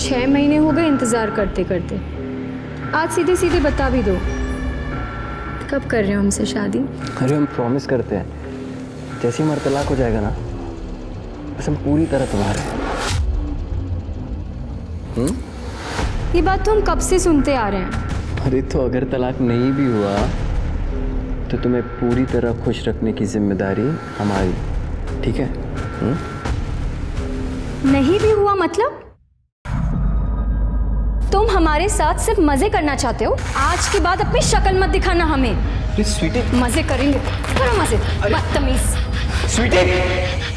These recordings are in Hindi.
6 महीने हो गए इंतज़ार करते करते। आज सीधे सीधे बता भी दो, कब कर रहे हो हमसे शादी? अरे हम प्रॉमिस करते हैं, जैसे ही हमारा तलाक हो जाएगा ना, बस हम पूरी तरह तुम्हारे हैं। ये बात तो हम कब से सुनते आ रहे हैं। अरे तो अगर तलाक नहीं भी हुआ तो तुम्हें पूरी तरह खुश रखने की जिम्मेदारी हमारी, ठीक है? नहीं भी हुआ मतलब? तुम हमारे साथ सिर्फ मजे करना चाहते हो? आज के बाद अपनी शक्ल मत दिखाना हमें। स्वीटी, मजे करेंगे, करो मजे, बदतमीज। स्वीटी,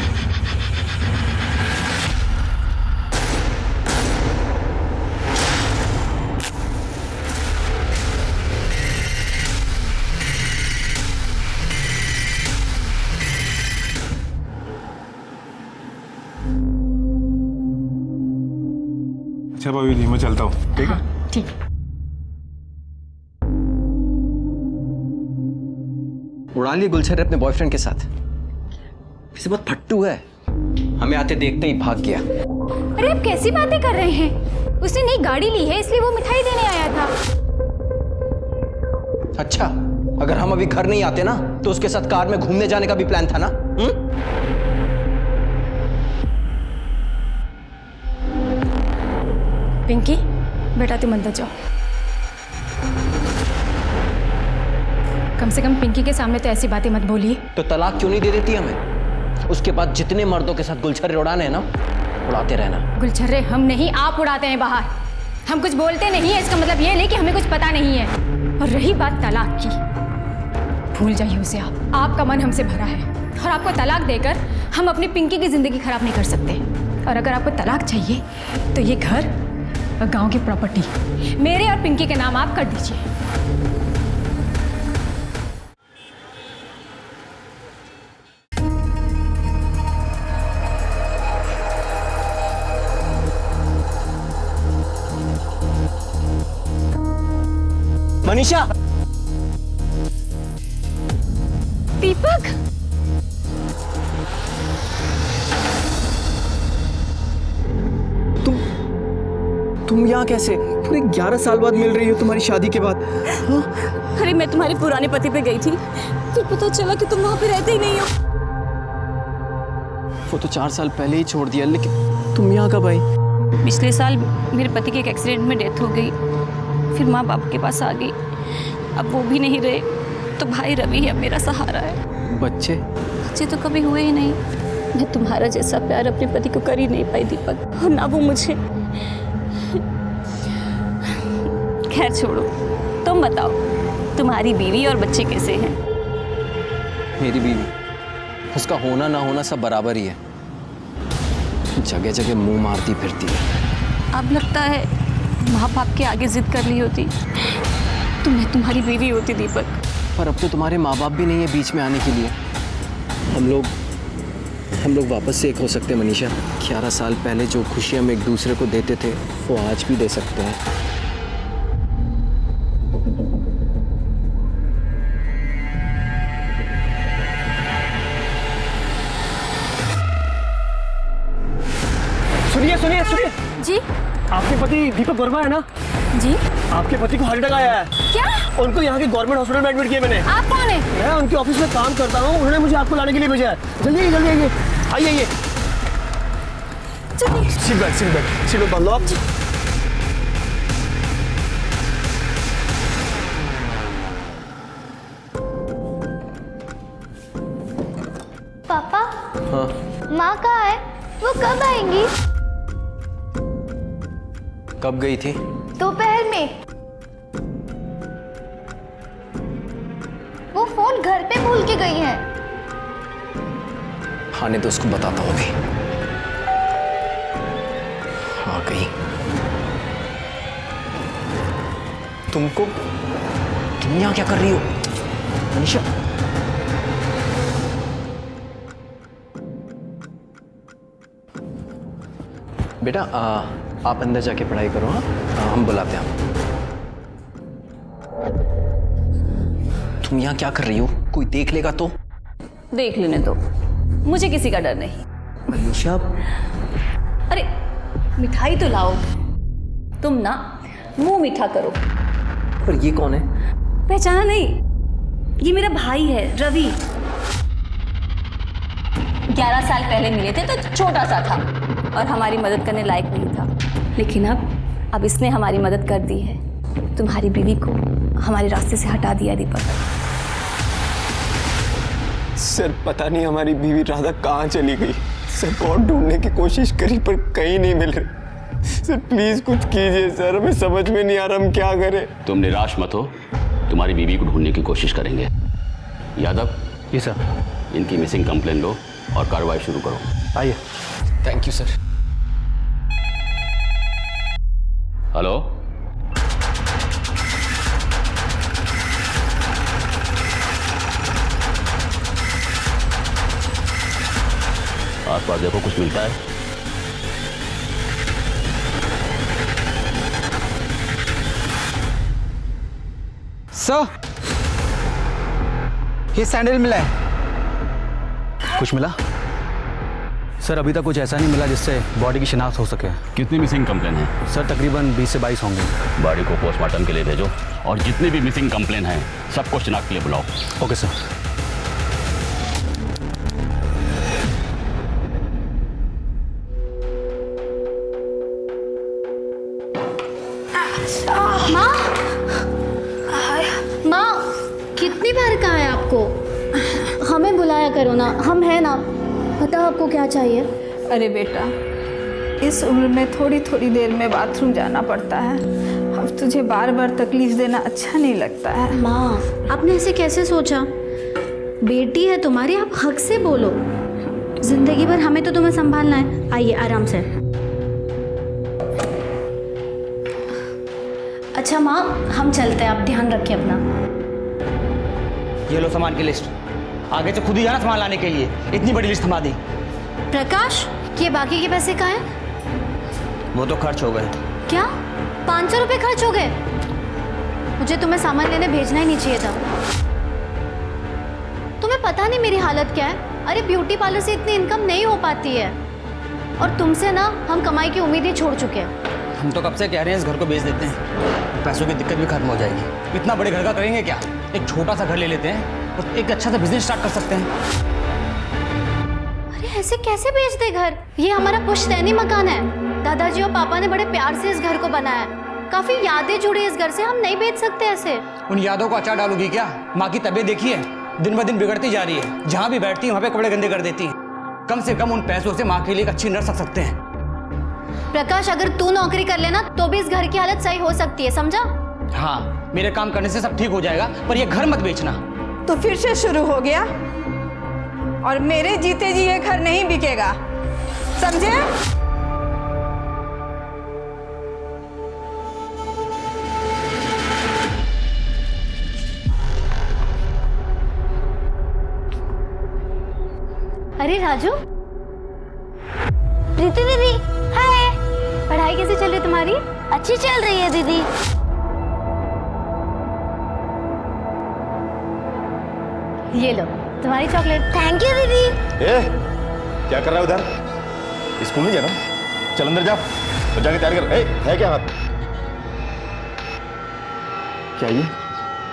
अच्छा भाभी जी, मैं चलता हूँ, ठीक है? ठीक। उड़ा लिए गुलशन अपने बॉयफ्रेंड के साथ। वैसे बहुत फट्टू है, हमें आते देखते ही भाग गया। अरे आप कैसी बातें कर रहे हैं? उसने नई गाड़ी ली है, इसलिए वो मिठाई देने आया था। अच्छा, अगर हम अभी घर नहीं आते ना तो उसके साथ कार में घूमने जाने का भी प्लान था ना? पिंकी, बेटा तुम अंदर जाओ। कम से कम पिंकी के सामने तो ऐसी बातें मत बोलिए। तो तलाक क्यों नहीं दे देती हमें? उसके बाद जितने मर्दों के साथ गुलछर्रे उड़ाने हैं ना, उड़ाते रहना। गुलछर्रे हम नहीं, आप उड़ाते हैं बाहर। हम कुछ बोलते नहीं है, इसका मतलब ये नहीं कि हमें कुछ पता नहीं है। और रही बात तलाक की, भूल जाइए उसे आप। आपका मन हमसे भरा है और आपको तलाक देकर हम अपनी पिंकी की जिंदगी खराब नहीं कर सकते। और अगर आपको तलाक चाहिए तो ये घर और गांव की प्रॉपर्टी मेरे और पिंकी के नाम आप कर दीजिए। मनीषा, दीपक, तुम यहाँ कैसे? पूरे 11 साल बाद मिल रही हो तुम्हारी शादी के बाद। हाँ? अरे मैं तुम्हारे पुराने पति पे गई थी, फिर पता चला कि तुम वहां पे रहते ही नहीं हो। वो तो 4 साल पहले ही छोड़ दिया, लेकिन तुम यहाँ कब आई? पिछले साल मेरे पति के एक एक्सीडेंट में डेथ हो गई, फिर माँ बाप के पास आ गई। अब वो भी नहीं रहे तो भाई रवि है मेरा सहारा है। बच्चे? बच्चे तो कभी हुए ही नहीं। मैं तुम्हारा जैसा प्यार अपने पति को कर ही नहीं पाई दीपक, और ना वो मुझे। खैर छोड़ो, तुम बताओ तुम्हारी बीवी और बच्चे कैसे हैं? मेरी बीवी, उसका होना ना होना सब बराबर ही है। जगह जगह मुंह मारती फिरती है। अब लगता है माँ बाप के आगे जिद कर ली होती तो मैं तुम्हारी बीवी होती दीपक। पर अब तो तुम्हारे माँ बाप भी नहीं है बीच में आने के लिए। हम लोग वापस से एक हो सकते हैं मनीषा। 11 साल पहले जो खुशी हम एक दूसरे को देते थे वो आज भी दे सकते हैं। सुनिए जी? आपके पति दीपक वर्मा है ना? जी? आपके पति को हार्ट अटैक आया है। क्या? उनको यहाँ के गवर्नमेंट हॉस्पिटल में एडमिट किया मैंने। आप कौन है? मैं उनके ऑफिस में काम करता हूँ, उन्होंने मुझे आपको लाने के लिए भेजा है। जल्दी आइए, आइए। सीट बेल्ट बांध लो आप। पापा, हाँ? माँ कहाँ है? वो कब आएंगी? कब गई थी? दोपहर में। वो फोन घर पे भूल के गई है। आने तो उसको बताता हूँ अभी। आ गई। तुम यहाँ क्या कर रही हो मनीषा? बेटा आप अंदर जाके पढ़ाई करो। हाँ, हम बुलाते हैं। तुम यहाँ क्या कर रही हो? कोई देख लेगा तो? देख लेने दो, मुझे किसी का डर नहीं। मनीषा, अरे मिठाई तो लाओ। तुम ना मुंह मीठा करो। पर ये कौन है? पहचाना नहीं? ये मेरा भाई है रवि। 11 साल पहले मिले थे तो छोटा सा था और हमारी मदद करने लायक नहीं था, लेकिन अब इसने हमारी मदद कर दी है। तुम्हारी बीवी को हमारे रास्ते से हटा दिया दीपक। सर पता नहीं हमारी बीवी राधा कहाँ चली गई। सर बहुत ढूंढने की कोशिश करी पर कहीं नहीं मिल रही। सर प्लीज कुछ कीजिए सर, हमें समझ में नहीं आ रहा हम क्या करें। तुम निराश मत हो, तुम्हारी बीवी को ढूंढने की कोशिश करेंगे। यादव, जी सर। इनकी मिसिंग कंप्लेन लो और कार्रवाई शुरू करो। आइए। Thank you sir. हेलो, आसपास देखो कुछ मिलता है? सर, ये सैंडल मिला है। कुछ मिला? सर अभी तक कुछ ऐसा नहीं मिला जिससे बॉडी की शिनाख्त हो सके। कितनी मिसिंग कंप्लेन है? सर तकरीबन 20 से 22 होंगे। बॉडी को पोस्टमार्टम के लिए भेजो और जितनी भी मिसिंग कंप्लेन है सबको शिनाख्त के लिए बुलाओ। Okay sir. माँ, कितनी बार कहा है आपको? हमें बुलाया करो ना, हम हैं ना। बताओ आपको क्या चाहिए? अरे बेटा, इस उम्र में थोड़ी थोड़ी देर में बाथरूम जाना पड़ता है। अब तुझे बार बार तकलीफ देना अच्छा नहीं लगता है। माँ, आपने ऐसे कैसे सोचा? बेटी है तुम्हारी, आप हक से बोलो। जिंदगी भर हमें तो तुम्हें संभालना है। आइए आराम से। अच्छा माँ, हम चलते हैं, आप ध्यान रखिए अपना। ये लो सामान की लिस्ट। आगे से खुद ही जाना सामान लाने के लिए। इतनी बड़ी लिस्ट थमा दी। प्रकाश, ये बाकी के पैसे कहाँ हैं? वो तो खर्च हो गए। क्या 500 रुपये खर्च हो गए? मुझे तुम्हें सामान लेने भेजना ही नहीं चाहिए था। तुम्हें पता नहीं मेरी हालत क्या है? अरे ब्यूटी पार्लर से इतनी इनकम नहीं हो पाती है और तुमसे ना हम कमाई की उम्मीद ही छोड़ चुके हैं। हम तो कब से कह रहे हैं इस घर को बेच देते हैं, पैसों की दिक्कत भी खत्म हो जाएगी। इतना बड़े घर का करेंगे क्या? एक छोटा सा घर ले लेते हैं और एक अच्छा सा बिजनेस स्टार्ट कर सकते हैं। अरे ऐसे कैसे बेच दे घर? ये हमारा पुश्तैनी मकान है। दादाजी और पापा ने बड़े प्यार से इस घर को बनाया है। काफी यादें जुड़ी इस घर से, हम नहीं बेच सकते ऐसे। उन यादों को अचार डालोगी क्या? माँ की तबीयत देखिए, दिन ब दिन बिगड़ती जा रही है। जहाँ भी बैठती है वहाँ पे कपड़े गंदे कर देती है। कम से कम उन पैसों से माँ के लिए एक अच्छी नर्स रख सकते हैं। प्रकाश, अगर तू नौकरी कर लेना तो भी इस घर की हालत सही हो सकती है, समझा? हाँ, मेरे काम करने से सब ठीक हो जाएगा, पर ये घर मत बेचना। तो फिर से शुरू हो गया और मेरे जीते जी ये घर नहीं बिकेगा, समझे? अरे राजू, प्रीति दीदी, हाय। पढ़ाई कैसी चल रही है तुम्हारी? अच्छी चल रही है दीदी। ये लो तुम्हारी चॉकलेट। थैंक यू दीदी। क्या कर रहा है उधर? स्कूल नहीं जाना? चल अंदर जा तो जाके तैयार कर। है क्या हाथ? क्या ये?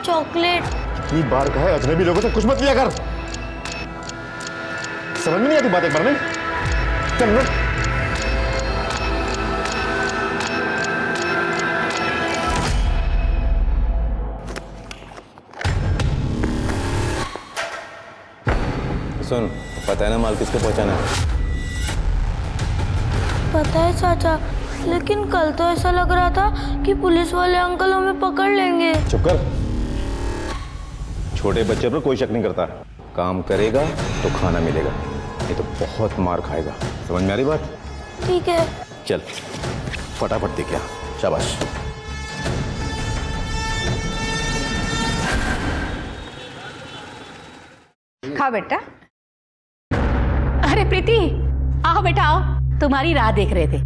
चॉकलेट। कितनी बार कहा है अजनबी लोगों से कुछ मत लिया कर। समझ में नहीं आती बात एक बार में? चल ना। सुन, पता है ना माल किसको पहुंचाना है? पता है चाचा, लेकिन कल तो ऐसा लग रहा था कि पुलिस वाले अंकल हमें पकड़ लेंगे। चुप कर। छोटे बच्चे पर कोई शक नहीं करता। काम करेगा तो खाना मिलेगा, नहीं तो बहुत मार खाएगा। समझ में आ रही बात? ठीक है। चल फटाफट दिख गया। शाबाश। खा बेटा। अरे प्रीति, आओ बेटा आओ, तुम्हारी राह देख रहे थे।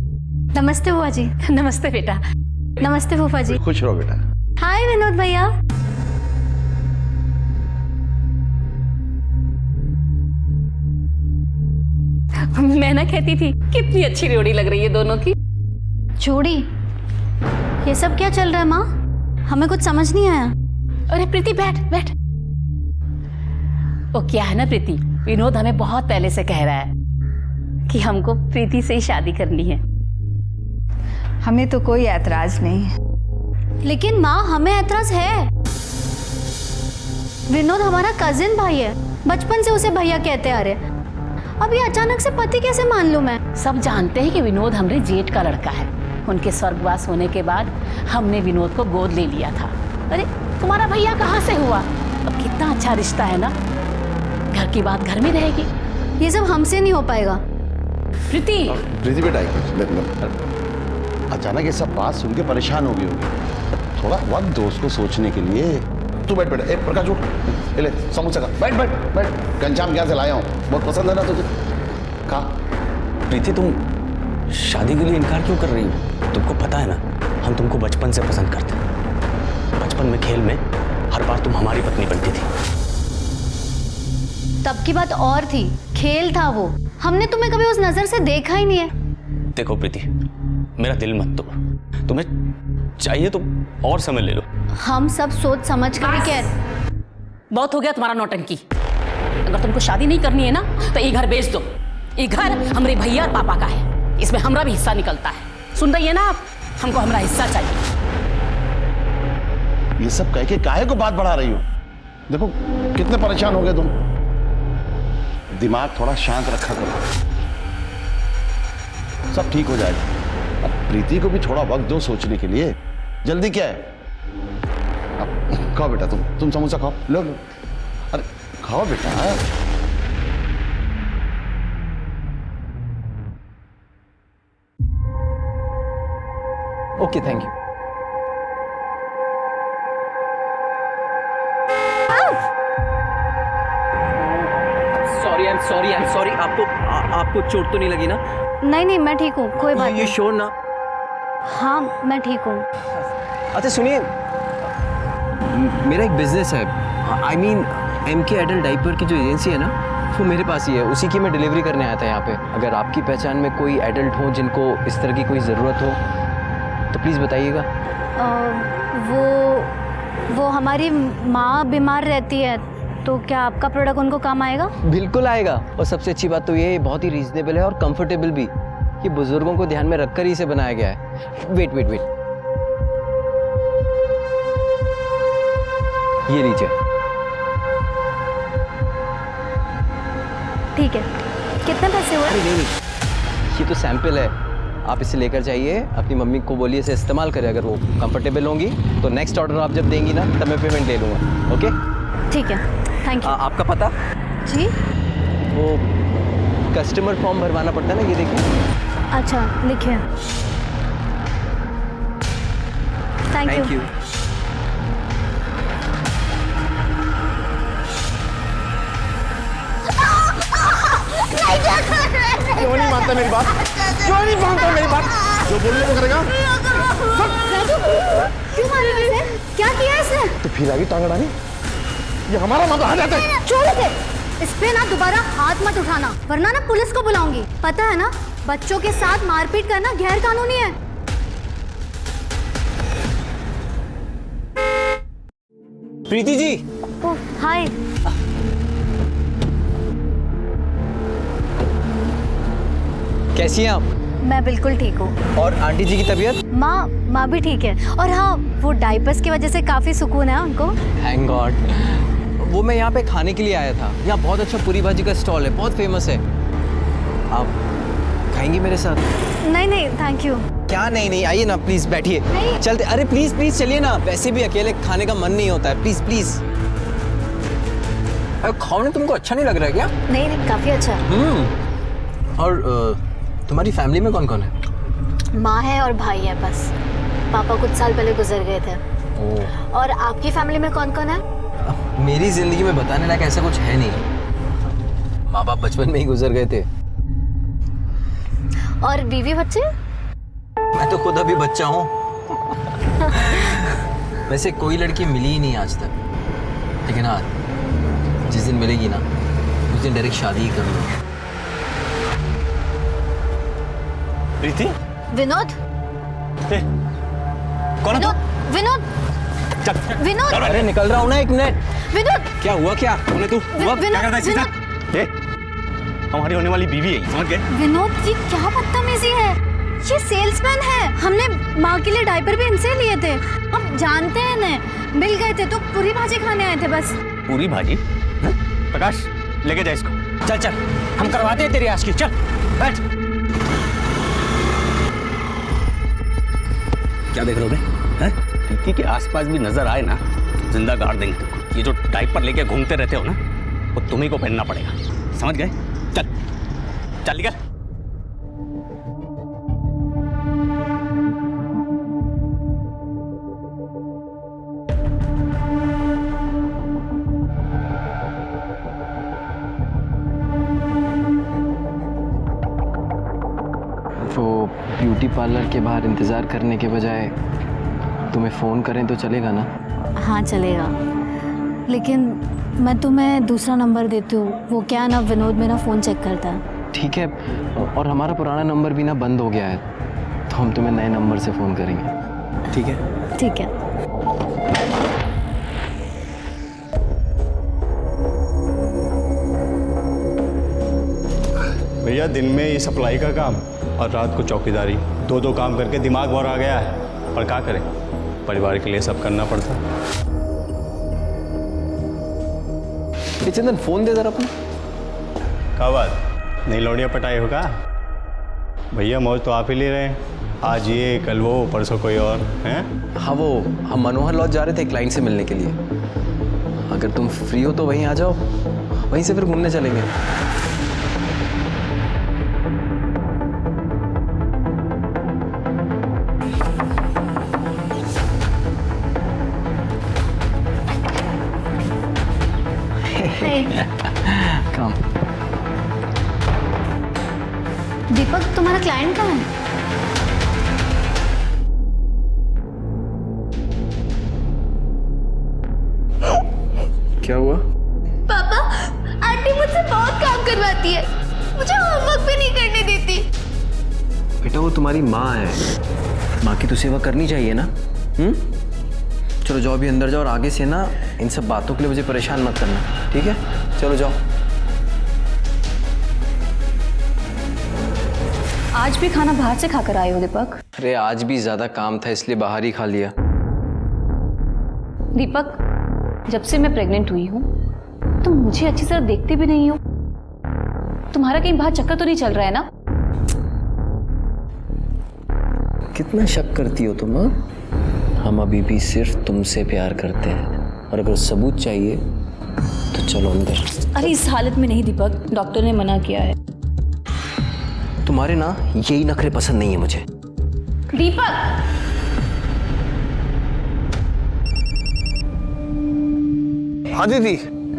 नमस्ते बुआ जी। नमस्ते बेटा। नमस्ते फूफा जी। खुश रहो बेटा। हाय विनोद भैया। मैं ना कहती थी कितनी अच्छी जोड़ी लग रही है दोनों की। जोड़ी? ये सब क्या चल रहा है माँ? हमें कुछ समझ नहीं आया। अरे प्रीति बैठ बैठ। वो क्या है ना प्रीति, विनोद हमें बहुत पहले से कह रहा है कि हमको प्रीति से ही शादी करनी है। हमें तो कोई ऐतराज नहीं है। लेकिन माँ हमें ऐतराज है। विनोद हमारा कजिन भाई है, बचपन से उसे भैया कहते आ रहे। अब ये अचानक से पति कैसे मान लूं मैं? सब जानते हैं कि विनोद हमारे जेठ का लड़का है। उनके स्वर्गवास होने के बाद हमने विनोद को गोद ले लिया था। अरे तुम्हारा भैया कहाँ से हुआ? अब कितना अच्छा रिश्ता है ना, घर की बात घर में रहेगी। ये सब हमसे नहीं हो पाएगा। प्रीति प्रीति बेटा, अचानक ये सब बात सुन के परेशान हो गई होगी। थोड़ा वक्त दो उसको सोचने के लिए। तू बैठ बेटा। प्रकाश उठ, ले समोसा खा। बैठ बैठ बैठ। घनश्याम क्या से लाया हूँ, बहुत पसंद है ना तुझे, खा। प्रीति, तुम शादी के लिए इनकार क्यों कर रही हो? तुमको पता है ना, हम तुमको बचपन से पसंद करते हैं। बचपन में खेल में हर बार तुम हमारी पत्नी बनती थी। तब की बात और थी, खेल था वो। हमने तुम्हें कभी उस नजर से देखा ही नहीं है। देखो प्रीति, मेरा दिल मत तोड़। तुम्हें चाहिए तो और समय ले लो। हम सब सोच समझ कर ही कह। बहुत हो गया तुम्हारा नौटंकी। अगर तुमको शादी नहीं करनी है ना तो ये घर बेच दो। ये घर हमारे भैया और पापा का है, इसमें हमारा भी हिस्सा निकलता है। सुन रही है ना आप? हमको हमारा हिस्सा चाहिए। ये सब कह के काहे को बात बढ़ा रही हो? देखो कितने परेशान हो गए तुम। दिमाग थोड़ा शांत रखा करो, सब ठीक हो जाएगा। अब प्रीति को भी थोड़ा वक्त दो सोचने के लिए। जल्दी क्या है? अब खाओ बेटा, तुम समोसा खाओ। लो लो, अरे खाओ बेटा। Okay, thank you. Sorry I am sorry. आपको चोट तो नहीं लगी ना? नहीं नहीं, मैं ठीक हूँ, कोई बात ये नहीं। श्योर ना? हाँ मैं ठीक हूँ। अच्छा सुनिए, मेरा एक बिजनेस है। I mean MK adult diaper की जो एजेंसी है ना, वो मेरे पास ही है। उसी की मैं डिलीवरी करने आया था यहाँ पे। अगर आपकी पहचान में कोई एडल्ट हो जिनको इस तरह की कोई ज़रूरत हो तो प्लीज़ बताइएगा। वो हमारी माँ बीमार रहती है, तो क्या आपका प्रोडक्ट उनको काम आएगा? बिल्कुल आएगा। और सबसे अच्छी बात तो ये बहुत ही रीजनेबल है और कंफर्टेबल भी। ये बुजुर्गों को ध्यान में रखकर ही इसे बनाया गया है। वेट, ये लीजिए। ठीक है, कितने पैसे हुए? अरे नहीं, ये तो सैंपल है। आप इसे लेकर जाइए, अपनी मम्मी को बोलिए इसे इस्तेमाल करें। अगर वो कंफर्टेबल होंगी तो नेक्स्ट ऑर्डर आप जब देंगी ना तब मैं पेमेंट ले लूँगा। ओके ठीक है, थैंक यू। आपका पता? जी वो कस्टमर फॉर्म भरवाना पड़ता है ना, ये देखिए। अच्छा लिखिए। Thank you. क्यों नहीं मानता मेरी बात? क्यों नहीं मानता मेरी बात? जो बोलने को करेगा। क्यों मारा इसे? क्या किया इसने? तो फिर आगे टांग अड़ानी? ये हमारा मामला आ जाता है। छोड़ दे, इस पे ना दोबारा हाथ मत उठाना, वरना ना पुलिस को बुलाऊंगी। पता है ना, बच्चों के साथ मारपीट करना गैर कानूनी है। प्रीति जी। ओह हाय। कैसी हैं आप? मैं बिल्कुल ठीक हूँ। और आंटी जी की तबीयत? माँ भी ठीक है। और हाँ, वो डाइपर्स की वजह से काफी सुकून है उनको। Thank God. वो मैं यहाँ पे खाने के लिए आया था। यहाँ बहुत अच्छा पूरी भाजी का स्टॉल है, बहुत फेमस है। आप खाएंगी मेरे साथ? नहीं थैंक यू। क्या नहीं, आइए ना प्लीज, बैठिए। चलते। अरे प्लीज चलिए ना, वैसे भी अकेले खाने का मन नहीं होता है। प्लीज। अरे खाओ ना, तुमको अच्छा नहीं लग रहा है क्या? नहीं काफी अच्छा है। और तुम्हारी फैमिली में कौन कौन है? माँ है और भाई है बस। पापा कुछ साल पहले गुजर गए थे। और आपकी फैमिली में कौन कौन है? मेरी जिंदगी में बताने लायक ऐसा कुछ है नहीं। माँ बाप बचपन में ही गुजर गए थे। और बीवी बच्चे? मैं तो खुद अभी बच्चा हूँ। वैसे कोई लड़की मिली ही नहीं आज तक, लेकिन हाँ, जिस दिन मिलेगी ना उस दिन डायरेक्ट शादी ही कर लूँगा। प्रीति? विनोद? कौन है तू? विनोद चल विनोद अरे निकल रहा हूँ ना, एक मिनट। विनोद क्या हुआ क्या? कौन है तू? विनोद, क्या करता है इसके विनोद। साथ? ए, हमारी होने वाली बीवी है, समझ गए? विनोद ये क्या बदतमीजी है? ये सेल्समैन है। हमने माँ के लिए डायपर भी इनसे लिए थे। हम जानते हैं इन्हें, मिल गए थे तो पूरी भाजी खाने आए थे बस। पूरी भाजी? हैं? प्रकाश लेके जा इसको। चल चल, हम करवाते हैं तेरी आज की। चल बैठ। क्या देख रहे हो बे? हैं? प्रीति के आसपास भी नजर आए ना, जिंदा गाड़ देंगे तुमको। ये जो डायपर लेके घूमते रहते हो ना, वो तुम्ही को पहनना पड़ेगा, समझ गए? चल चल निकल। वो ब्यूटी पार्लर के बाहर इंतज़ार करने के बजाय तुम्हें फ़ोन करें तो चलेगा ना? हाँ चलेगा, लेकिन मैं तुम्हें दूसरा नंबर देती हूँ। वो क्या ना, विनोद मेरा फ़ोन चेक करता है। ठीक है, और हमारा पुराना नंबर भी ना बंद हो गया है, तो हम तुम्हें नए नंबर से फ़ोन करेंगे, ठीक है? ठीक है। भैया दिन में ये सप्लाई का काम और रात को चौकीदारी, दो काम करके दिमाग भर आ गया है। पर क्या करें, परिवार के लिए सब करना पड़ता है। चंदन फ़ोन दे जरा अपना। क्या बात, नई लौड़िया पटाई होगा? भैया मौज तो आप ही ले रहे हैं, आज ये कल वो परसों कोई और हैं? हाँ, वो हम मनोहर लॉज जा रहे थे क्लाइंट से मिलने के लिए। अगर तुम फ्री हो तो वहीं आ जाओ, वहीं से फिर घूमने चलेंगे। काम। दीपक तुम्हारा क्लाइंट कहाँ है? क्या हुआ? पापा, आंटी मुझसे बहुत काम करवाती है, मुझे होमवर्क भी नहीं करने देती। बेटा वो तुम्हारी माँ है, माँ की तो सेवा करनी चाहिए ना। चलो जाओ, अभी अंदर जाओ, और आगे से ना इन सब बातों के लिए मुझे परेशान मत करना, ठीक है? चलो जाओ। आज भी खाना बाहर से खाकर आए हो दीपक? अरे आज भी ज़्यादा काम था इसलिए बाहर ही खा लिया। दीपक, जब से मैं प्रेग्नेंट हुई हूँ तुम मुझे अच्छी तरह देखते भी नहीं हो। तुम्हारा कहीं बाहर चक्कर तो नहीं चल रहा है ना? कितना शक करती हो तुम? हम अभी भी सिर्फ तुमसे प्यार करते हैं, और अगर सबूत चाहिए तो चलो अंदर। अरे इस हालत में नहीं दीपक, डॉक्टर ने मना किया है। तुम्हारे ना यही नखरे पसंद नहीं है मुझे। दीपक, हाँ दीदी।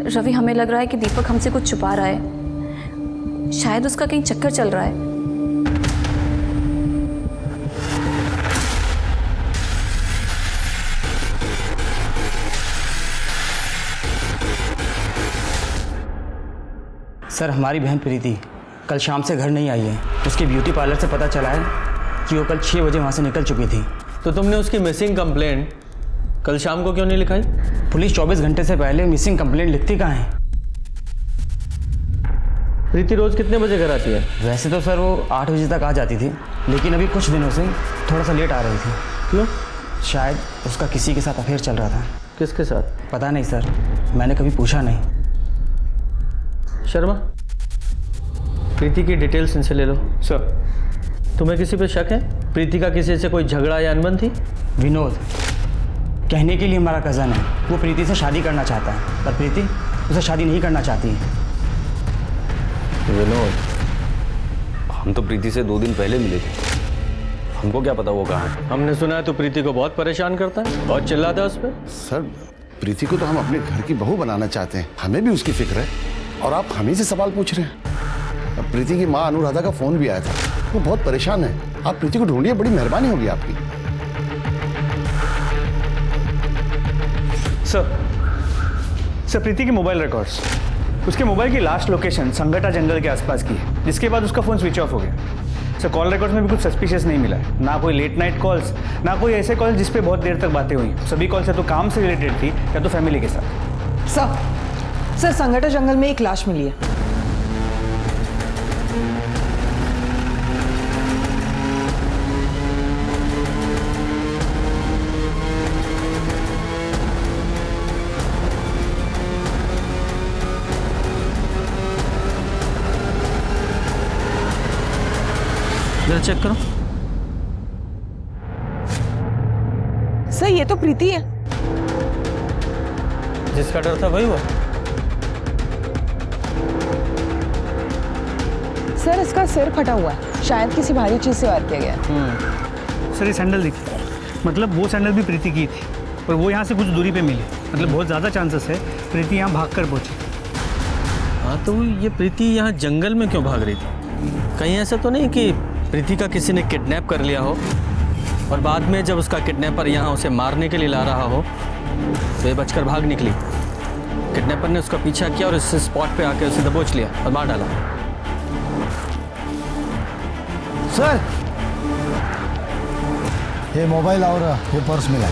रवि, हमें लग रहा है कि दीपक हमसे कुछ छुपा रहा है। शायद उसका कहीं चक्कर चल रहा है। सर, हमारी बहन प्रीति कल शाम से घर नहीं आई है। उसके ब्यूटी पार्लर से पता चला है कि वो कल 6 बजे वहाँ से निकल चुकी थी। तो तुमने उसकी मिसिंग कंप्लेंट कल शाम को क्यों नहीं लिखाई? पुलिस 24 घंटे से पहले मिसिंग कंप्लेंट लिखती कहाँ है? प्रीति रोज कितने बजे घर आती है? वैसे तो सर वो 8 बजे तक आ जाती थी, लेकिन अभी कुछ दिनों से थोड़ा सा लेट आ रही थी। क्यों? शायद उसका किसी के साथ अफेयर चल रहा था। किसके साथ? पता नहीं सर, मैंने कभी पूछा नहीं। शर्मा, प्रीति की डिटेल्स इनसे ले लो। सर, तुम्हें किसी पे शक है? प्रीति का किसी से कोई झगड़ा या अनबन थी? विनोद कहने के लिए हमारा कज़न है, वो प्रीति से शादी करना चाहता है, पर प्रीति उसे शादी नहीं करना चाहती है। विनोद, हम तो प्रीति से 2 दिन पहले मिले थे, हमको क्या पता वो कहाँ है। हमने सुना है तो प्रीति को बहुत परेशान करता है, बहुत चिल्लाता है उस पर। सर, प्रीति को तो हम अपने घर की बहू बनाना चाहते हैं, हमें भी उसकी फिक्र है, और आप हम ही से सवाल पूछ रहे हैं। अब प्रीति की माँ अनुराधा का फोन भी आया था, वो बहुत परेशान है। आप प्रीति को ढूंढिए, बड़ी मेहरबानी होगी आपकी। सर प्रीति के मोबाइल रिकॉर्ड्स, उसके मोबाइल की लास्ट लोकेशन संगटा जंगल के आसपास की है, जिसके बाद उसका फ़ोन स्विच ऑफ हो गया। सर कॉल रिकॉर्ड्स में भी कुछ सस्पिशियस नहीं मिला है, ना कोई लेट नाइट कॉल्स, ना कोई ऐसे कॉल जिस पे बहुत देर तक बातें हुई। सभी कॉल्स या तो काम से रिलेटेड थी या तो फैमिली के साथ। सर संगठा जंगल में एक लाश मिली है। जरा चेक करो। सर ये तो प्रीति है। जिसका डर था वही हुआ। सर इसका सिर फटा हुआ है, शायद किसी भारी चीज से वार किया गया है। सर ये सैंडल दिखी, मतलब वो सैंडल भी प्रीति की थी और वो यहाँ से कुछ दूरी पे मिली, मतलब बहुत ज़्यादा चांसेस है प्रीति यहाँ भाग कर पहुँची। हाँ तो ये प्रीति यहाँ जंगल में क्यों भाग रही थी? कहीं ऐसा तो नहीं कि प्रीति का किसी ने किडनैप कर लिया हो और बाद में जब उसका किडनैपर यहाँ उसे मारने के लिए ला रहा हो तो ये बचकर भाग निकली। किडनैपर ने उसका पीछा किया और इस स्पॉट पे आके उसे दबोच लिया और मार डाला। सर ये मोबाइल और ये पर्स मिला।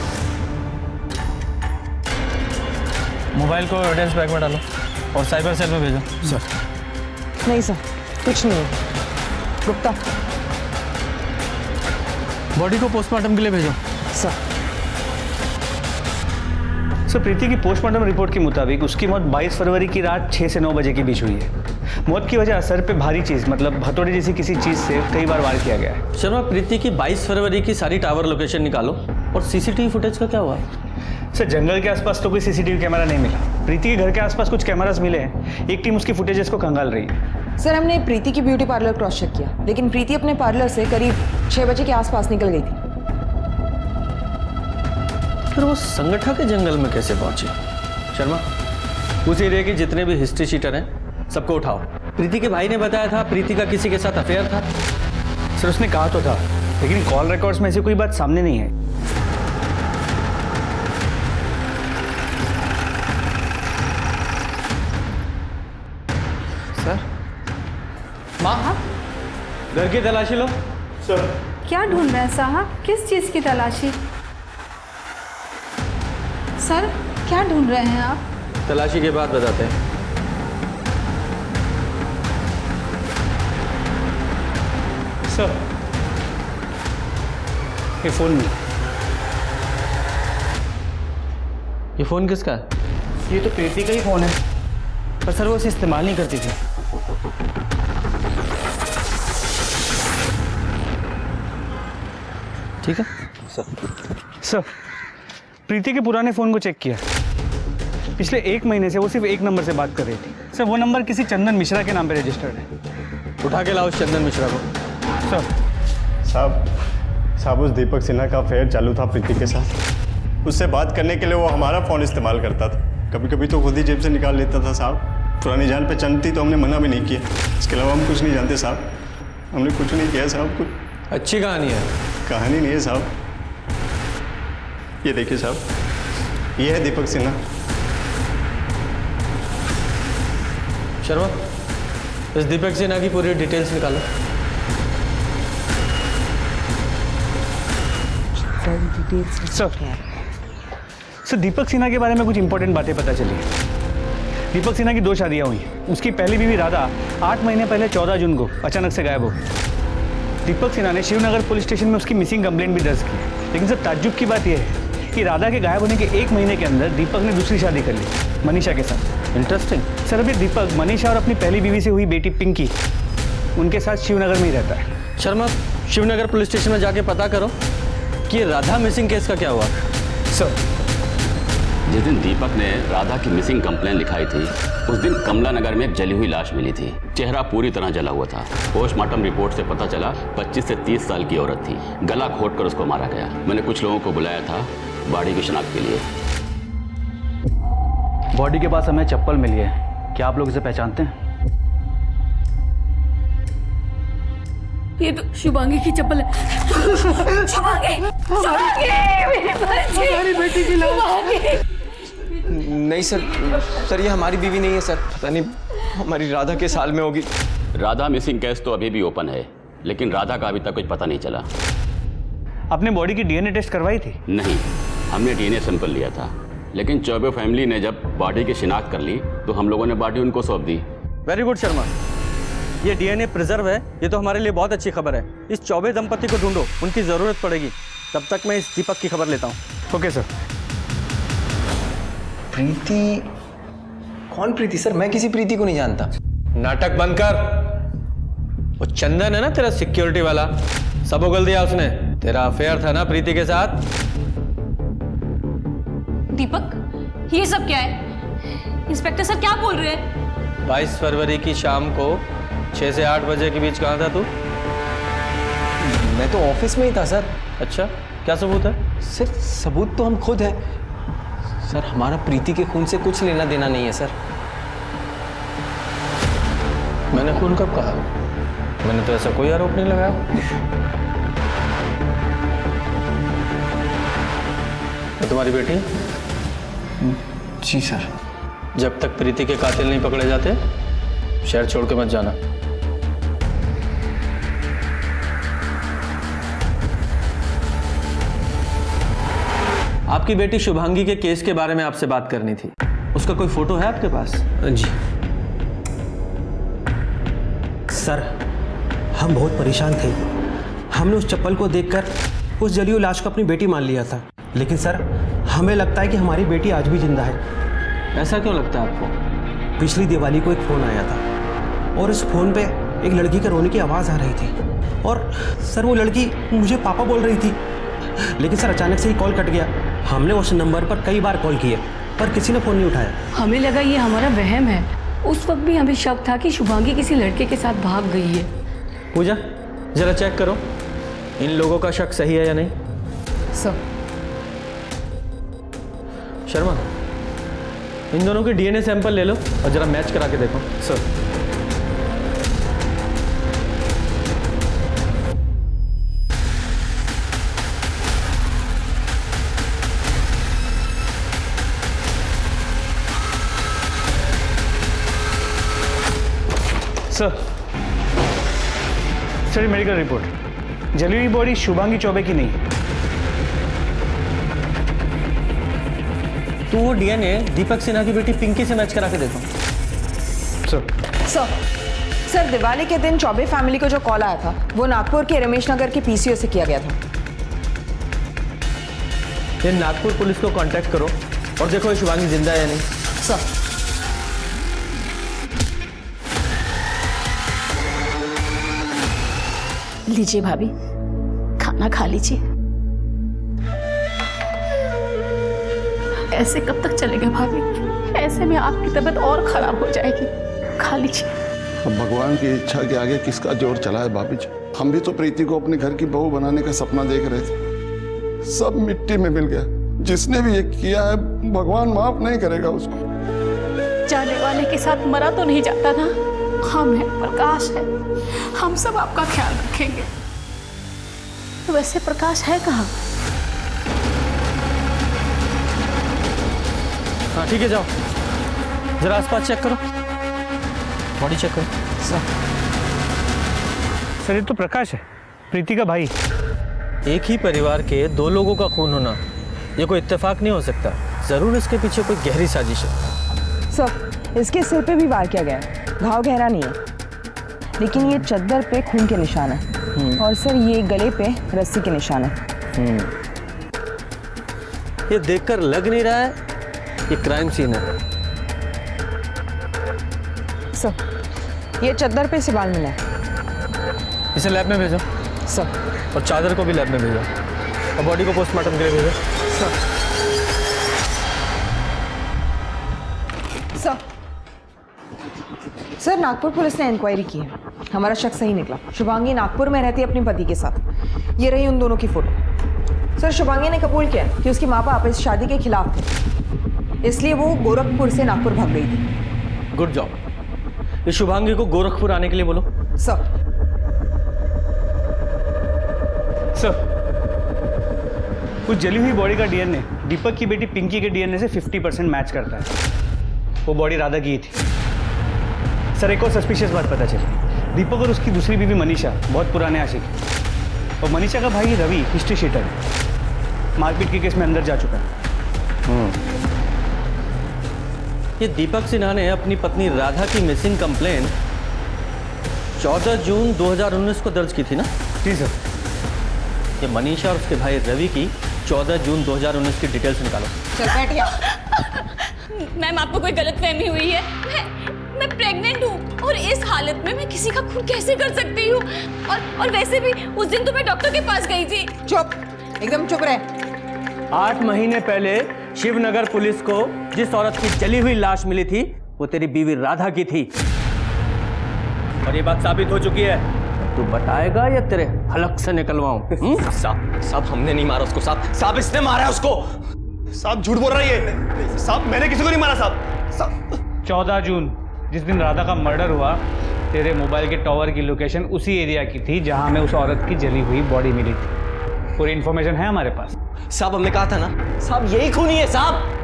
मोबाइल को एविडेंस बैग में डालो और साइबर सेल में भेजो। सर नहीं सर कुछ नहीं है। गुप्ता बॉडी को पोस्टमार्टम के लिए भेजो। सर सर प्रीति की पोस्टमार्टम रिपोर्ट के मुताबिक उसकी मौत 22 फरवरी की रात 6 से 9 बजे के बीच हुई है। मौत की वजह सर पे भारी चीज़ मतलब हथौड़ी जैसी किसी चीज़ से कई बार वार किया गया है। शर्मा प्रीति की 22 फरवरी की सारी टावर लोकेशन निकालो और सीसीटीवी फुटेज का क्या हुआ? सर जंगल के आसपास तो कोई सीसीटीवी कैमरा नहीं मिला। प्रीति के घर के आसपास कुछ कैमरास मिले हैं, एक टीम उसकी फुटेजेस को खंगाल रही है। सर हमने प्रीति की ब्यूटी पार्लर क्रॉस चेक किया, लेकिन प्रीति अपने पार्लर से करीब 6 बजे के आसपास निकल गई थी। फिर वो संगठा के जंगल में कैसे पहुंची? शर्मा उस एरिया के जितने भी हिस्ट्री शीटर हैं सबको उठाओ। प्रीति के भाई ने बताया था प्रीति का किसी के साथ अफेयर था। सर उसने कहा तो था, लेकिन कॉल रिकॉर्ड्स में ऐसी कोई बात सामने नहीं है। सर माँ घर की तलाशी लो। सर क्या ढूंढ रहे हैं साहब? किस चीज की तलाशी? सर क्या ढूंढ रहे हैं आप? तलाशी के बाद बताते हैं। सर ये फोन में। ये फोन किसका है? ये तो प्रीति का ही फोन है, पर सर वो इसे इस्तेमाल नहीं करती थी। ठीक है सर प्रीति के पुराने फ़ोन को चेक किया, पिछले 1 महीने से वो सिर्फ एक नंबर से बात कर रही थी। सर वो नंबर किसी चंदन मिश्रा के नाम पे रजिस्टर्ड है। उठा के लाओ चंदन मिश्रा को। साहब उस दीपक सिन्हा का अफेयर चालू था प्रीति के साथ। उससे बात करने के लिए वो हमारा फ़ोन इस्तेमाल करता था, कभी कभी तो खुद ही जेब से निकाल लेता था साहब। पुरानी जान पहचान थी तो हमने मना भी नहीं किया। इसके अलावा हम कुछ नहीं जानते साहब, हमने कुछ नहीं किया साहब। कुछ अच्छी कहानी है। कहानी नहीं है साहब, ये देखिए साहब, ये है दीपक सिन्हा। शर्मा इस दीपक सिन्हा की पूरी डिटेल्स निकालो। सर दीपक सिन्हा के बारे में कुछ इंपॉर्टेंट बातें पता चली। दीपक सिन्हा की 2 शादियां हुई। उसकी पहली बीवी राधा 8 महीने पहले 14 जून को अचानक से गायब हो गई। दीपक सिन्हा ने शिवनगर पुलिस स्टेशन में उसकी मिसिंग कंप्लेंट भी दर्ज की। लेकिन सर ताज्जुब की बात यह है कि राधा के गायब होने के 1 महीने के अंदर दीपक ने दूसरी शादी कर ली मनीषा के साथ। इंटरेस्टिंग। सर अभी दीपक मनीषा और अपनी पहली बीवी से हुई बेटी पिंकी उनके साथ शिवनगर में ही रहता है। शर्मा शिवनगर पुलिस स्टेशन में जाके पता करो कि राधा मिसिंग केस का क्या हुआ। सर जिस दिन दीपक ने राधा की मिसिंग कंप्लेन लिखाई थी उस दिन कमला नगर में एक जली हुई लाश मिली थी। चेहरा पूरी तरह जला हुआ था। पोस्टमार्टम रिपोर्ट से पता चला 25 से 30 साल की औरत थी। गला घोंटकर उसको मारा गया। मैंने कुछ लोगों को बुलाया था बॉडी की शिनाख्त के लिए। बॉडी के पास हमें चप्पल मिली है, क्या आप लोग इसे पहचानते हैं? ये तो शुभांगी की चप्पल है। शुभांगी मेरी बेटी की लाश। नहीं सर ये हमारी बीवी नहीं है सर। पता नहीं हमारी राधा के साल में होगी। राधा मिसिंग केस तो अभी भी ओपन है। लेकिन राधा का अभी तक कुछ पता नहीं चला। आपने बॉडी की डीएनए टेस्ट करवाई थी? नहीं, हमने डीएनए सैंपल लिया था, लेकिन चौबे फैमिली ने जब बॉडी की शिनाख्त कर ली तो हम लोगों ने बॉडी उनको सौंप दी। वेरी गुड शर्मा, ये डीएनए प्रिजर्व है, ये तो हमारे लिए बहुत अच्छी खबर है। इस चौबे दंपति को ढूंढो, उनकी ज़रूरत पड़ेगी। तब तक मैं इस दीपक की खबर लेता हूँ। Okay sir. प्रीति? कौन प्रीति सर? मैं किसी प्रीति को नहीं जानता। नाटक बंद कर। वो चंदन है ना तेरा सिक्योरिटी वाला, सब उगल दिया उसने। तेरा अफेयर था ना प्रीति के साथ। दीपक, ये सब क्या है? इंस्पेक्टर सर क्या बोल रहे हैं? 22 फरवरी की शाम को 6 से 8 बजे के बीच कहाँ था तू? मैं तो ऑफिस में ही था सर। अच्छा, क्या सबूत है? सर सबूत तो हम खुद हैं सर। हमारा प्रीति के खून से कुछ लेना देना नहीं है सर। मैंने खून कब कहा? मैंने तो ऐसा कोई आरोप नहीं लगाया। तो तुम्हारी बेटी? जी सर। जब तक प्रीति के कातिल नहीं पकड़े जाते शहर छोड़ के मत जाना। आपकी बेटी शुभांगी के केस के बारे में आपसे बात करनी थी। उसका कोई फोटो है आपके पास? जी सर, हम बहुत परेशान थे। हमने उस चप्पल को देखकर उस जली हुई लाश को अपनी बेटी मान लिया था, लेकिन सर हमें लगता है कि हमारी बेटी आज भी जिंदा है। ऐसा क्यों लगता है आपको? पिछली दिवाली को एक फ़ोन आया था और उस फ़ोन पे एक लड़की के रोने की आवाज़ आ रही थी और सर वो लड़की मुझे पापा बोल रही थी, लेकिन सर अचानक से ही कॉल कट गया। हमने उस नंबर पर कई बार कॉल किए पर किसी ने फ़ोन नहीं उठाया। हमें लगा ये हमारा वहम है। उस वक्त भी हमें शक था कि शुभांगी किसी लड़के के साथ भाग गई है। पूजा, जरा चेक करो इन लोगों का शक सही है या नहीं। सर। शर्मा, इन दोनों के डीएनए सैंपल ले लो और जरा मैच करा के देखो। सर। सर, मेडिकल रिपोर्ट, जली हुई बॉडी शुभांगी चौबे की नहीं है। तो वो डीएनए दीपक सिन्हा की बेटी पिंकी से मैच करा के देखो। सर, दिवाली के दिन चौबे फैमिली को जो कॉल आया था वो नागपुर के रमेश नगर के पीसीओ से किया गया था। ये नागपुर पुलिस को कांटेक्ट करो और देखो ये शुभांगी जिंदा है या नहीं। सर। लीजिए भाभी, खाना खा लीजिए। ऐसे कब तक चलेगा भाभी? ऐसे में आपकी तबीयत और खराब हो जाएगी। खा लीजिए। अब भगवान की इच्छा के आगे किसका जोर चला है भाभी जी? हम भी तो प्रीति को अपने घर की बहू बनाने का सपना देख रहे थे, सब मिट्टी में मिल गया। जिसने भी ये किया है भगवान माफ नहीं करेगा उसको। जाने वाले के साथ मरा तो नहीं जाता ना। हम है, प्रकाश है, हम सब आपका ख्याल रखेंगे। तो वैसे प्रकाश है कहाँ? हाँ ठीक है, जाओ जरा आसपास चेक करो, बॉडी चेक करो। सर ये तो प्रकाश है, प्रीति का भाई। एक ही परिवार के दो लोगों का खून होना ये कोई इत्तेफाक नहीं हो सकता। जरूर इसके पीछे कोई गहरी साजिश है। सर, इसके सिर पे भी वार किया गया है। घाव गहरा नहीं है, लेकिन ये चद्दर पे खून के निशान है और सर ये गले पे रस्सी के निशान है। ये देखकर लग नहीं रहा है ये क्राइम सीन है। सर, ये चद्दर पे से बाल मिला है। इसे लैब में भेजो सर। और चादर को भी लैब में भेजो और बॉडी को पोस्टमार्टम के लिए भेजो। सर, नागपुर पुलिस ने इंक्वायरी की है। हमारा शक सही निकला। शुभांगी नागपुर में रहती है अपने पति के साथ। ये रही उन दोनों की फोटो। सर, शुभांगी ने कबूल किया कि उसके माँ बाप इस शादी के खिलाफ थे, इसलिए वो गोरखपुर से नागपुर भाग गई थी। Good job. इस शुभांगी को गोरखपुर आने के लिए बोलो। सर। उस जली हुई बॉडी का डीएनए दीपक की बेटी पिंकी के डीएनए से 50% मैच करता है। वो बॉडी राधा की ही थी। सर, एक और सस्पिशियस बात पता चली। दीपक और उसकी दूसरी बीवी मनीषा बहुत पुराने आशिक हैं। और मनीषा का भाई रवि हिस्ट्री शीटर है, मारपीट के केस में अंदर जा चुका है। ये दीपक सिन्हा ने अपनी पत्नी राधा की मिसिंग कंप्लेन 14 जून 2019 को दर्ज की थी ना? जी सर। ये मनीषा और उसके भाई रवि की 14 जून 2019 की डिटेल्स निकालो। चल बैठ गया। मैम, आपको कोई गलतफहमी हुई है। मैं प्रेग्नेंट हूँ और इस हालत में मैं किसी का खून कैसे कर सकती हूँ? और वैसे भी उस दिन तो मैं डॉक्टर के पास गई थी। चुप, एकदम चुप रहे। 8 महीने पहले शिवनगर पुलिस को जिस औरत की जली हुई लाश मिली थी वो तेरी बीवी राधा की थी, और ये बात साबित हो चुकी है। तू बताएगा या तेरे हलक से निकलवाऊं? साहब हमने नहीं मारा उसको साहब इसने मारा है उसको। साहब झूठ बोल रहा है साहब, मैंने किसी को नहीं मारा साहब। 14 जून जिस दिन राधा का मर्डर हुआ, तेरे मोबाइल के टॉवर की लोकेशन उसी एरिया की थी जहां में उस औरत की जली हुई बॉडी मिली थी। पूरी इन्फॉर्मेशन है हमारे पास। साहब हमने कहा था ना साहब, यही खूनी है साहब।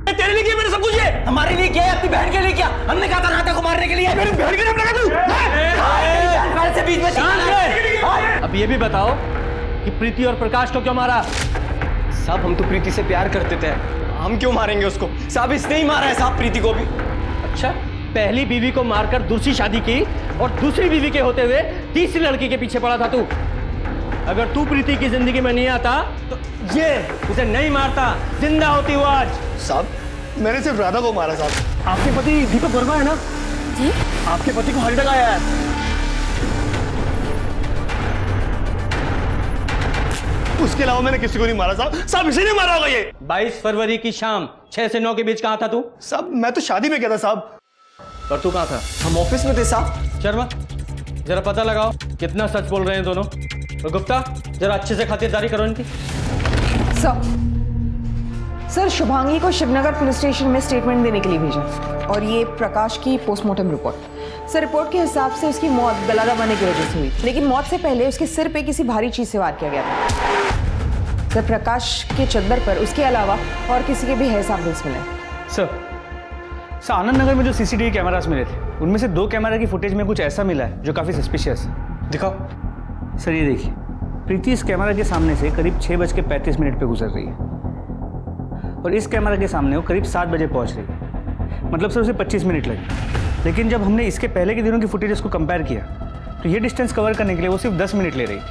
तेरे लिए किया मैंने सब कुछ, ये हमारे लिए किया, अपनी बहन के लिए किया। हमने कहा था राधा को मारने के लिए। मेरी बहन के नाम लगा तू से बीच में। अब ये भी बताओ कि प्रीति और प्रकाश को क्यों मारा? साहब हम तो प्रीति से प्यार करते थे, हम क्यों मारेंगे उसको? साहब इसने ही मारा है साहब प्रीति को भी। अच्छा, पहली बीवी को मारकर दूसरी शादी की और दूसरी बीवी के होते हुए तीसरी लड़की के पीछे पड़ा था तू। अगर तू प्रीति की जिंदगी में नहीं आता तो ये उसे नहीं मारता, जिंदा होती वो आज। साहब मैंने सिर्फ राधा को मारा साहब। आपके पति दीपक वर्मा है ना? जी। आपके पति को हार्ट अटैक आया है। उसके अलावा मैंने किसी को नहीं मारा साहब। साहब इसे नहीं मारा होगा ये। 22 फरवरी की शाम 6 से 9 के बीच कहाँ था तू? साहब मैं तो शादी में गया था साहब। और तू कहाँ था? हम ऑफिस में थे साहब। शर्मा, जरा पता लगाओ कितना सच बोल रहे हैं दोनों। और गुप्ता, जरा अच्छे से खातिरदारी करो इनकी। सर शुभांगी को शिवनगर पुलिस स्टेशन में स्टेटमेंट देने के लिए भेजा, और ये प्रकाश की पोस्टमार्टम रिपोर्ट। सर रिपोर्ट के हिसाब से उसकी मौत गला दबाने की वजह से हुई, लेकिन मौत से पहले उसके सिर पे किसी भारी चीज से वार किया गया था। सर प्रकाश के चद्दर पर उसके अलावा और किसी के भी हेयर सैंपल्स मिले। सर आनंद नगर में जो सीसीटीवी कैमरास मिले थे उनमें से 2 कैमरा की फुटेज में कुछ ऐसा मिला है जो काफ़ी सस्पिशियस है। दिखाओ। सर ये देखिए, प्रीति इस कैमरा के सामने से करीब 6:35 पे गुजर रही है, और इस कैमरा के सामने वो करीब 7 बजे पहुंच रही है। मतलब सर उसे 25 मिनट लगे। लेकिन जब हमने इसके पहले के दिनों की फुटेजेस को कंपेयर किया तो ये डिस्टेंस कवर करने के लिए वो सिर्फ 10 मिनट ले रही थी।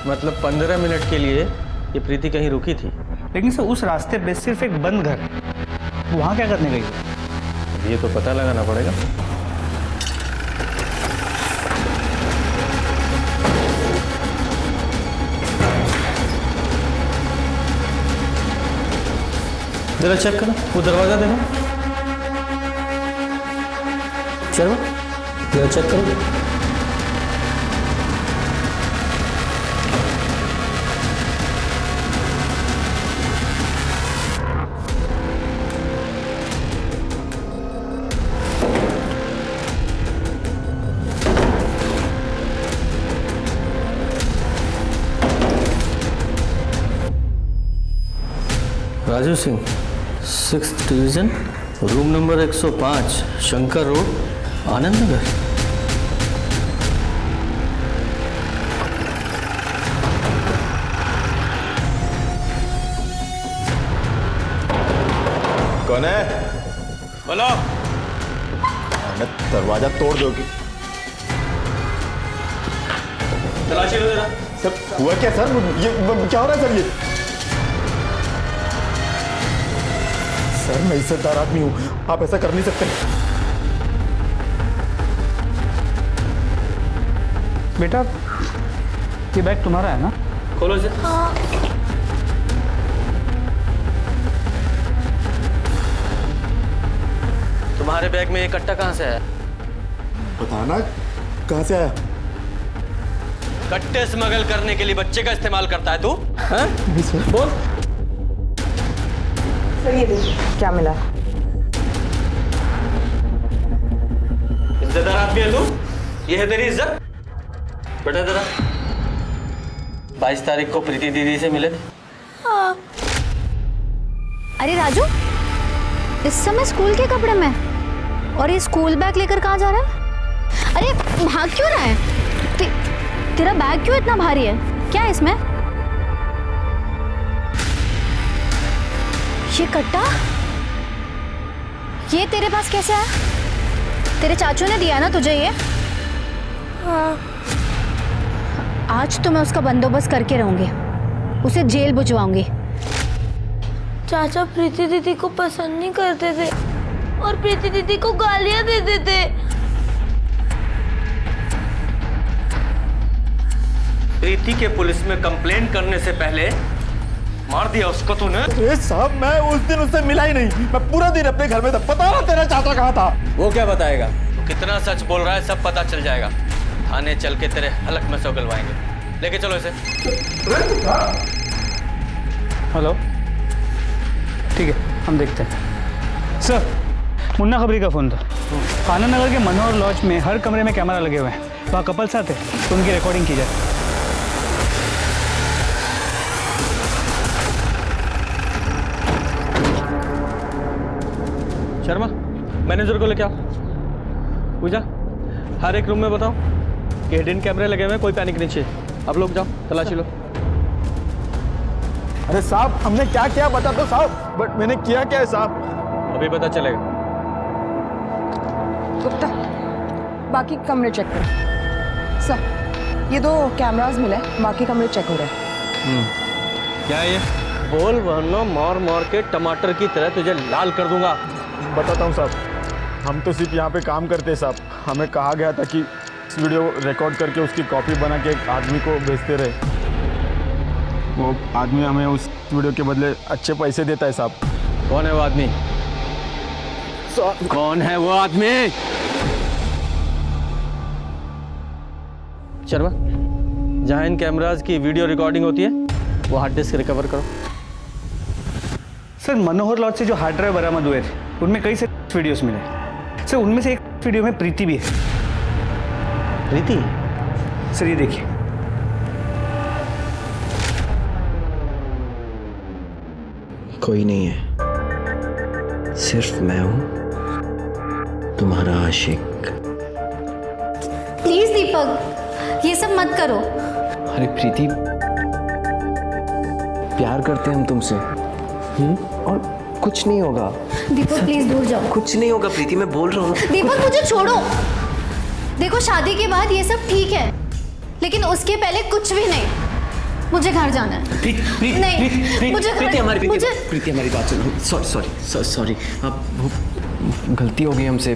मतलब 15 मिनट के लिए ये प्रीति कहीं रुकी थी। लेकिन सर उस रास्ते पे सिर्फ एक बंद घर, वहाँ क्या करने गई? ये तो पता लगाना पड़ेगा। जरा चेक करो, वो दरवाजा देखो। चलो जरा चेक करो। Raju Singh, 6th division, room number 105, Shankar road, Anand Nagar. कौन है? बोलो। दरवाजा तोड़ दोगे? तलाशी लो जरा। सर हुआ क्या सर? ये क्या हो रहा है सर? ये सर मैं इज्जतदार आदमी हूँ, आप ऐसा कर नहीं सकते। बेटा ये बैग तुम्हारा है ना? खोलो इसे। तुम्हारे बैग में ये कट्टा कहाँ से आया? बताना कहाँ से आया? कट्टे स्मगल करने के लिए बच्चे का इस्तेमाल करता है तू? बोल। सर ये देखिए क्या मिला। इज्जतदार आदमी है तू? ये है तेरी इज्जत? बेटा जरा 22 तारीख को प्रीति दीदी से मिले थे। अरे राजू, इस समय स्कूल के कपड़े में, और ये स्कूल बैग लेकर कहाँ जा रहा है? अरे भाग क्यों रहा है? तेरा बैग क्यों इतना भारी है? क्या है इसमें? ये कट्टा ये तेरे पास कैसे आया? तेरे चाचू ने दिया ना तुझे ये? आज तो मैं उसका बंदोबस्त करके रहूंगी, उसे जेल भिजवाऊंगी। चाचा प्रीति दीदी को पसंद नहीं करते थे और प्रीति दीदी को गालियां देते थे। प्रीति के पुलिस में कंप्लेन करने से पहले मार दिया उसको तूने। अरे साहब मैं उस दिन उससे मिला ही नहीं, मैं पूरा दिन अपने घर में था। पता ना तेरा चाचा कहाँ था? वो क्या बताएगा? तो कितना सच बोल रहा है सब पता चल जाएगा। थाने चल के तेरे हलक में से उगलवाएंगे। लेके चलो इसे। हेलो, ठीक है हम देखते हैं। सर, मुन्ना खबरी का फ़ोन था। आनंद नगर के मनोहर लॉज में हर कमरे में कैमरा लगे हुए हैं। वहाँ कपल्स आते तो उनकी रिकॉर्डिंग की जाए। शर्मा, मैनेजर को लेके आओ। पूजा, हर एक रूम में बताओ कि हिडन कैमरे लगे हुए हैं, कोई पैनिक नहीं चाहिए। अब लोग जाओ, तलाशी लो। अरे साहब हमने क्या किया बता दो साहब। बट मैंने किया क्या है साहब? अभी पता चलेगा। गुप्ता, बाकी कमरे चेक करो। सर, ये 2 कैमरास मिले, बाकी कमरे चेक हो रहे हैं। क्या है ये? बोल वरना मार मार के टमाटर की तरह तुझे लाल कर दूंगा। बताता हूँ साहब, हम तो सिर्फ यहाँ पे काम करते हैं साहब। हमें कहा गया था कि इस वीडियो रिकॉर्ड करके उसकी कॉपी बना के एक आदमी को भेजते रहे। वो आदमी हमें उस वीडियो के बदले अच्छे पैसे देता है साहब। कौन है वो आदमी? कौन है वो आदमी? शर्मा, जहाँ इन कैमराज की वीडियो रिकॉर्डिंग होती है वो हार्ड डिस्क रिकवर करो। सर, मनोहर लॉज से जो हार्ड ड्राइव बरामद हुए थे उनमें कई सारे वीडियोस मिले। सर, उनमें से एक वीडियो में प्रीति भी है। प्रीति? सर ये देखिए। कोई नहीं है, सिर्फ मैं हूं तुम्हारा आशिक। प्लीज दीपक, ये सब मत करो। अरे प्रीति, प्यार करते हैं हम तुमसे। और कुछ नहीं होगा। दीपक प्लीज दूर जाओ। कुछ नहीं होगा प्रीति, मैं बोल रहा हूँ। दीपक मुझे छोड़ो। देखो शादी के बाद ये सब ठीक है, लेकिन उसके पहले कुछ भी नहीं। मुझे घर जाना है। प्रीति, मुझे प्रीति हमारी बात सुनो। सॉरी, अब वो गलती हो गई हमसे।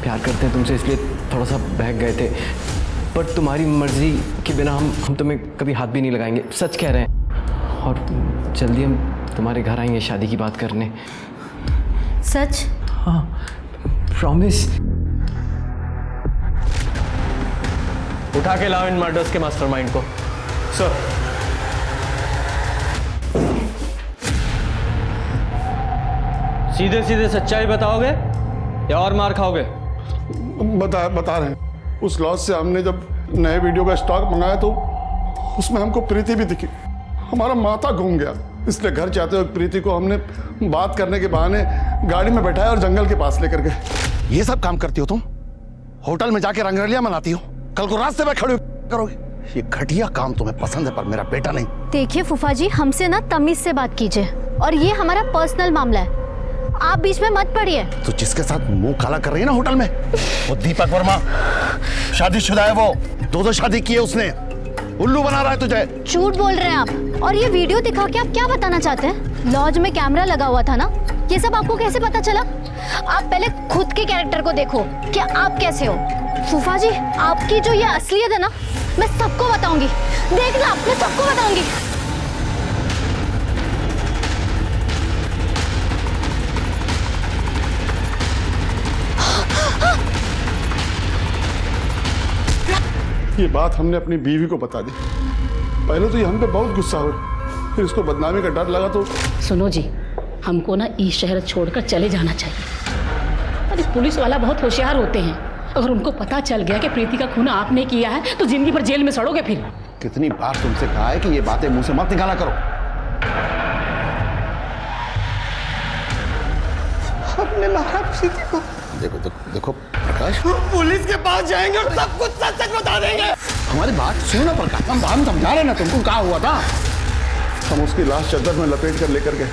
प्यार करते हैं तुमसे इसलिए थोड़ा सा बहक गए थे। पर तुम्हारी मर्जी के बिना हम तुम्हें कभी हाथ भी नहीं लगाएंगे, सच कह रहे हैं। और जल्दी हम तुम्हारे घर आएंगे शादी की बात करने। सच? हाँ, प्रॉमिस। उठा के लाओ इन मर्डर्स के मास्टरमाइंड को। सर, सीधे सीधे सच्चाई बताओगे या और मार खाओगे? बता रहे हैं। उस लॉज से हमने जब नए वीडियो का स्टॉक मंगाया तो उसमें हमको प्रीति भी दिखी। हमारा माथा घूम गया, इसलिए घर जाते हुए प्रीति को हमने बात करने के बहाने गाड़ी में बैठाया और जंगल के पास लेकर गए। ये सब काम करती हो तुम? होटल में जाके रंगरलियां मनाती हो, कल को रास्ते में खड़े करोगे। ये घटिया काम तुम्हें पसंद है पर मेरा बेटा नहीं। देखिए फूफा जी, हमसे ना तमीज से बात कीजिए, और ये हमारा पर्सनल मामला है, आप बीच में मत पड़िए। तो जिसके साथ मुंह काला कर रही है ना होटल में, वो दीपक वर्मा शादीशुदा है। वो 2 शादी की है उसने। उल्लू बना रहा है तुझे। झूठ बोल रहे हैं आप। और ये वीडियो दिखा के आप क्या बताना चाहते हैं? लॉज में कैमरा लगा हुआ था ना, ये सब आपको कैसे पता चला? आप पहले खुद के कैरेक्टर को देखो कि आप कैसे हो। फूफा जी, आपकी जो ये असलियत है ना, मैं सबको बताऊंगी। देखना, मैं सबको बताऊंगी। ये बात हमने अपनी बीवी को बता दी। पहले तो ये हम पे बहुत गुस्सा हुई, फिर इसको बदनामी का डर लगा तो। सुनो जी, हमको ना इस शहर छोड़कर चले जाना चाहिए। अरे पुलिस वाला बहुत होशियार होते हैं, अगर उनको पता चल गया कि प्रीति का खून आपने किया है तो जिंदगी भर जेल में सड़ोगे फिर। कितनी बार तुमसे कहा है कि ये बातें मुंह से मत निकाला करो। हमने मारा प्रीति को। देखो प्रकाश? पुलिस के पास जाएंगे और सब कुछ सच सच बता देंगे। हमारी बात सुनो ना प्रकाश, हम समझा रहे ना तुमको क्या हुआ था। हम उसकी लाश चादर में लपेट कर लेकर गए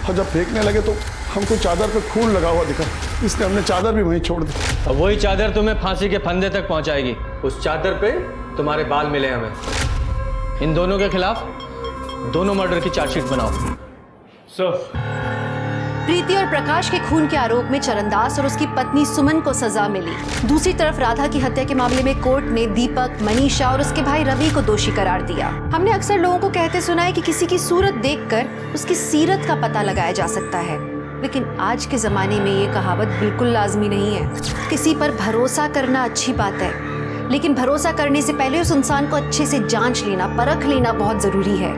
और जब फेंकने लगे तो हमको चादर पे खून लगा हुआ दिखा, इसलिए हमने चादर भी वहीं छोड़ दी। अब वही चादर तुम्हें फांसी के फंदे तक पहुंचाएगी। उस चादर पे तुम्हारे बाल मिले हमें। इन दोनों के खिलाफ दोनों मर्डर की चार्जशीट बनाओ। प्रीति और प्रकाश के खून के आरोप में चरणदास और उसकी पत्नी सुमन को सजा मिली। दूसरी तरफ राधा की हत्या के मामले में कोर्ट ने दीपक, मनीषा और उसके भाई रवि को दोषी करार दिया। हमने अक्सर लोगों को कहते सुना है कि किसी की सूरत देखकर उसकी सीरत का पता लगाया जा सकता है, लेकिन आज के जमाने में ये कहावत बिल्कुल लाजमी नहीं है। किसी पर भरोसा करना अच्छी बात है, लेकिन भरोसा करने से पहले उस इंसान को अच्छे से जांच लेना, परख लेना बहुत जरूरी है।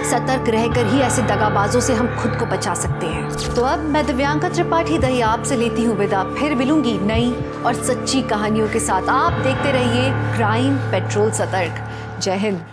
सतर्क रहकर ही ऐसे दगाबाजों से हम खुद को बचा सकते हैं। तो अब मैं दिव्यांका त्रिपाठी दही आपसे लेती हूँ विदा, फिर मिलूंगी नई और सच्ची कहानियों के साथ। आप देखते रहिए क्राइम पेट्रोल सतर्क। जय हिंद।